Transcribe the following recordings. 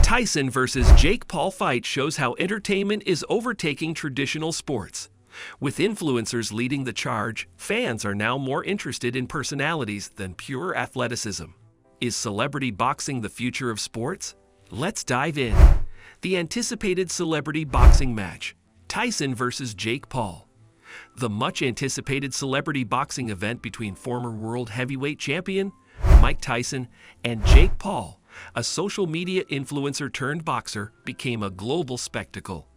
Tyson versus Jake Paul fight shows how entertainment is overtaking traditional sports. With influencers leading the charge, fans are now more interested in personalities than pure athleticism. Is celebrity boxing the future of sports? Let's dive in. The anticipated celebrity boxing match, Tyson versus Jake Paul. The much-anticipated celebrity boxing event between former world heavyweight champion Mike Tyson and Jake Paul, a social media influencer turned boxer, became a global spectacle.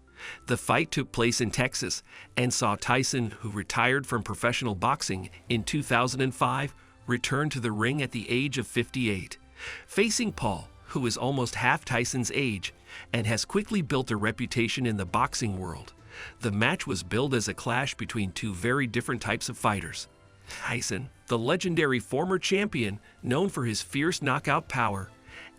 The fight took place in Texas and saw Tyson, who retired from professional boxing in 2005, return to the ring at the age of 58, facing Paul, who is almost half Tyson's age and has quickly built a reputation in the boxing world. The match was billed as a clash between two very different types of fighters. Tyson, the legendary former champion known for his fierce knockout power,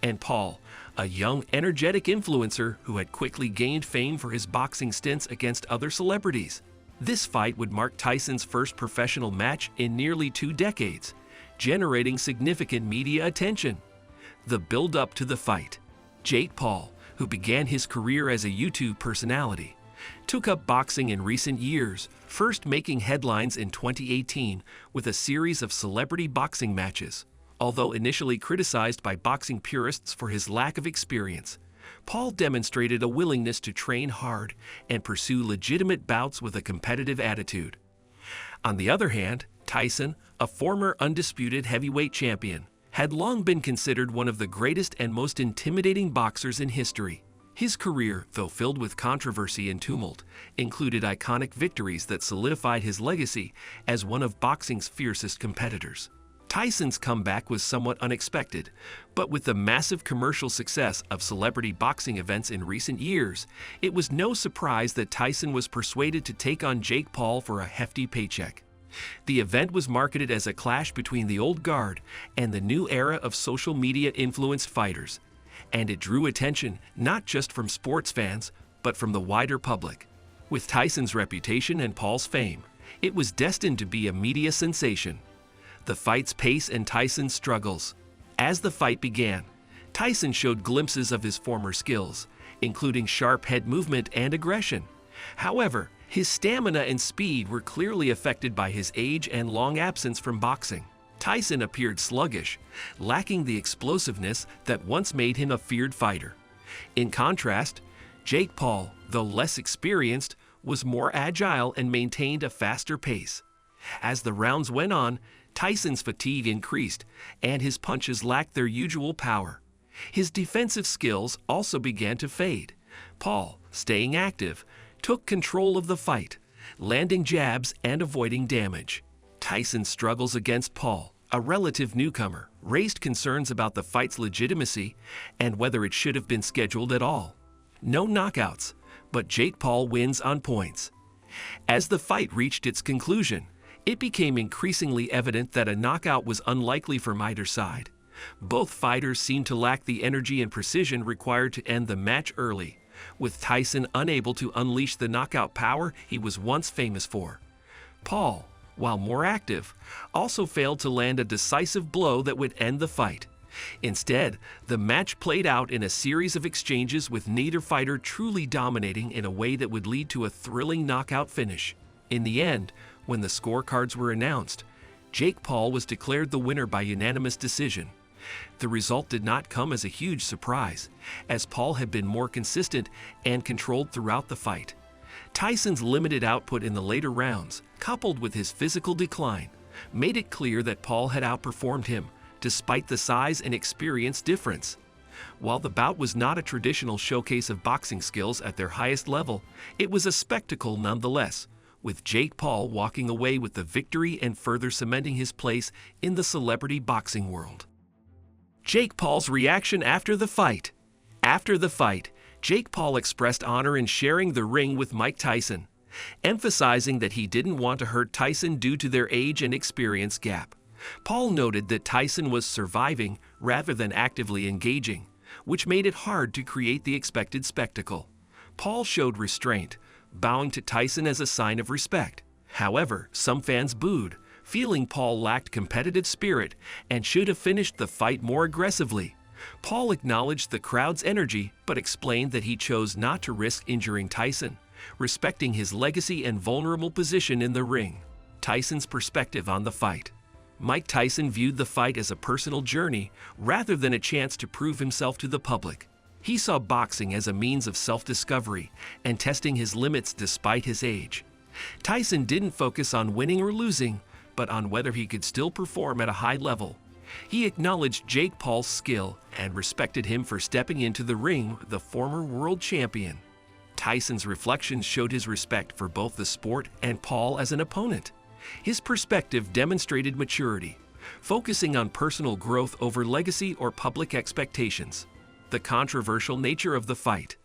and Paul, a young, energetic influencer who had quickly gained fame for his boxing stints against other celebrities. This fight would mark Tyson's first professional match in nearly 2 decades, generating significant media attention. The build-up to the fight. Jake Paul, who began his career as a YouTube personality, took up boxing in recent years, first making headlines in 2018 with a series of celebrity boxing matches. Although initially criticized by boxing purists for his lack of experience, Paul demonstrated a willingness to train hard and pursue legitimate bouts with a competitive attitude. On the other hand, Tyson, a former undisputed heavyweight champion, had long been considered one of the greatest and most intimidating boxers in history. His career, though filled with controversy and tumult, included iconic victories that solidified his legacy as one of boxing's fiercest competitors. Tyson's comeback was somewhat unexpected, but with the massive commercial success of celebrity boxing events in recent years, it was no surprise that Tyson was persuaded to take on Jake Paul for a hefty paycheck. The event was marketed as a clash between the old guard and the new era of social media-influenced fighters, and it drew attention not just from sports fans, but from the wider public. With Tyson's reputation and Paul's fame, it was destined to be a media sensation. The fight's pace and Tyson's struggles. As the fight began, Tyson showed glimpses of his former skills, including sharp head movement and aggression. However, his stamina and speed were clearly affected by his age and long absence from boxing. Tyson appeared sluggish, lacking the explosiveness that once made him a feared fighter. In contrast, Jake Paul, though less experienced, was more agile and maintained a faster pace. As the rounds went on, Tyson's fatigue increased, and his punches lacked their usual power. His defensive skills also began to fade. Paul, staying active, took control of the fight, landing jabs and avoiding damage. Tyson's struggles against Paul, a relative newcomer, raised concerns about the fight's legitimacy and whether it should have been scheduled at all. No knockouts, but Jake Paul wins on points. As the fight reached its conclusion, it became increasingly evident that a knockout was unlikely from either side. Both fighters seemed to lack the energy and precision required to end the match early, with Tyson unable to unleash the knockout power he was once famous for. Paul, while more active, also failed to land a decisive blow that would end the fight. Instead, the match played out in a series of exchanges with neither fighter truly dominating in a way that would lead to a thrilling knockout finish. In the end, when the scorecards were announced, Jake Paul was declared the winner by unanimous decision. The result did not come as a huge surprise, as Paul had been more consistent and controlled throughout the fight. Tyson's limited output in the later rounds, coupled with his physical decline, made it clear that Paul had outperformed him, despite the size and experience difference. While the bout was not a traditional showcase of boxing skills at their highest level, it was a spectacle nonetheless, with Jake Paul walking away with the victory and further cementing his place in the celebrity boxing world. Jake Paul's reaction after the fight. After the fight, Jake Paul expressed honor in sharing the ring with Mike Tyson, emphasizing that he didn't want to hurt Tyson due to their age and experience gap. Paul noted that Tyson was surviving rather than actively engaging, which made it hard to create the expected spectacle. Paul showed restraint, bowing to Tyson as a sign of respect. However, some fans booed, feeling Paul lacked competitive spirit and should have finished the fight more aggressively. Paul acknowledged the crowd's energy but explained that he chose not to risk injuring Tyson, respecting his legacy and vulnerable position in the ring. Tyson's perspective on the fight. Mike Tyson viewed the fight as a personal journey rather than a chance to prove himself to the public. He saw boxing as a means of self-discovery and testing his limits despite his age. Tyson didn't focus on winning or losing, but on whether he could still perform at a high level. He acknowledged Jake Paul's skill and respected him for stepping into the ring with the former world champion. Tyson's reflections showed his respect for both the sport and Paul as an opponent. His perspective demonstrated maturity, focusing on personal growth over legacy or public expectations. The controversial nature of the fight.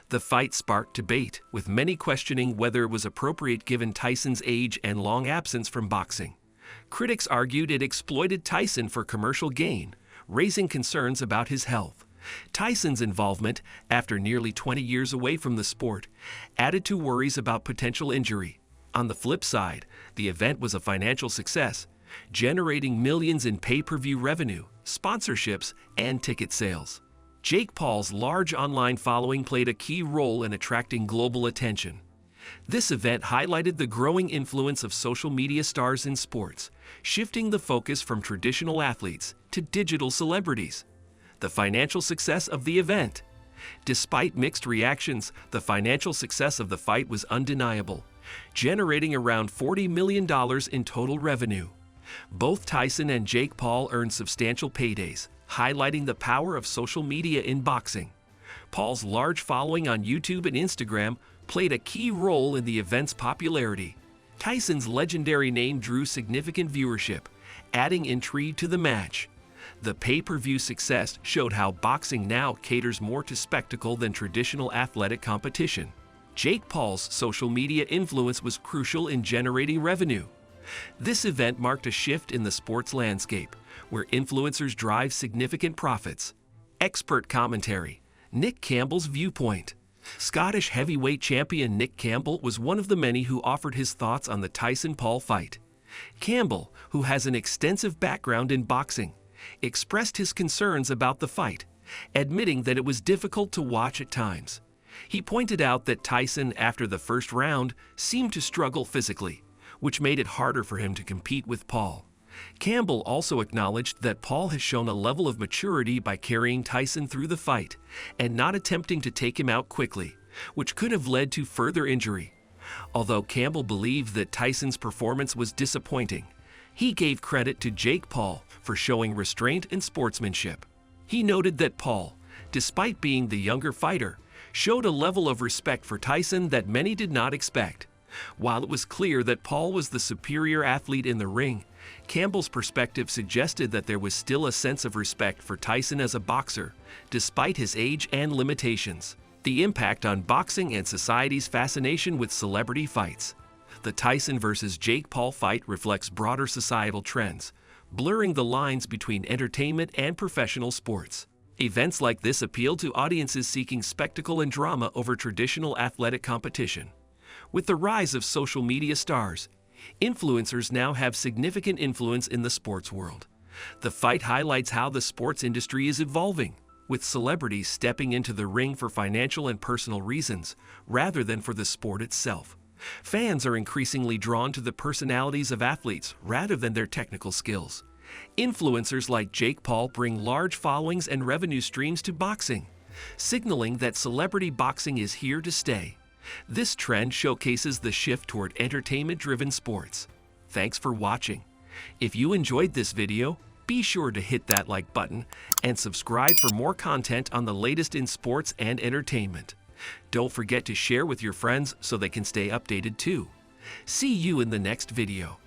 The fight sparked debate, with many questioning whether it was appropriate given Tyson's age and long absence from boxing. Critics argued it exploited Tyson for commercial gain, raising concerns about his health. Tyson's involvement, after nearly 20 years away from the sport, added to worries about potential injury. On the flip side, the event was a financial success, generating millions in pay-per-view revenue, sponsorships, and ticket sales. Jake Paul's large online following played a key role in attracting global attention. This event highlighted the growing influence of social media stars in sports, shifting the focus from traditional athletes to digital celebrities. The financial success of the event. Despite mixed reactions, the financial success of the fight was undeniable, generating around $40 million in total revenue. Both Tyson and Jake Paul earned substantial paydays, highlighting the power of social media in boxing. Paul's large following on YouTube and Instagram played a key role in the event's popularity. Tyson's legendary name drew significant viewership, adding intrigue to the match. The pay-per-view success showed how boxing now caters more to spectacle than traditional athletic competition. Jake Paul's social media influence was crucial in generating revenue. This event marked a shift in the sports landscape, where influencers drive significant profits. Expert commentary. Nick Campbell's viewpoint. Scottish heavyweight champion Nick Campbell was one of the many who offered his thoughts on the Tyson-Paul fight. Campbell, who has an extensive background in boxing, expressed his concerns about the fight, admitting that it was difficult to watch at times. He pointed out that Tyson, after the first round, seemed to struggle physically, which made it harder for him to compete with Paul. Campbell also acknowledged that Paul has shown a level of maturity by carrying Tyson through the fight and not attempting to take him out quickly, which could have led to further injury. Although Campbell believed that Tyson's performance was disappointing, he gave credit to Jake Paul for showing restraint and sportsmanship. He noted that Paul, despite being the younger fighter, showed a level of respect for Tyson that many did not expect. While it was clear that Paul was the superior athlete in the ring, Campbell's perspective suggested that there was still a sense of respect for Tyson as a boxer, despite his age and limitations. The impact on boxing and society's fascination with celebrity fights. The Tyson vs. Jake Paul fight reflects broader societal trends, blurring the lines between entertainment and professional sports. Events like this appeal to audiences seeking spectacle and drama over traditional athletic competition. With the rise of social media stars, influencers now have significant influence in the sports world. The fight highlights how the sports industry is evolving, with celebrities stepping into the ring for financial and personal reasons, rather than for the sport itself. Fans are increasingly drawn to the personalities of athletes rather than their technical skills. Influencers like Jake Paul bring large followings and revenue streams to boxing, signaling that celebrity boxing is here to stay. This trend showcases the shift toward entertainment-driven sports. Thanks for watching. If you enjoyed this video, be sure to hit that like button and subscribe for more content on the latest in sports and entertainment. Don't forget to share with your friends so they can stay updated too. See you in the next video.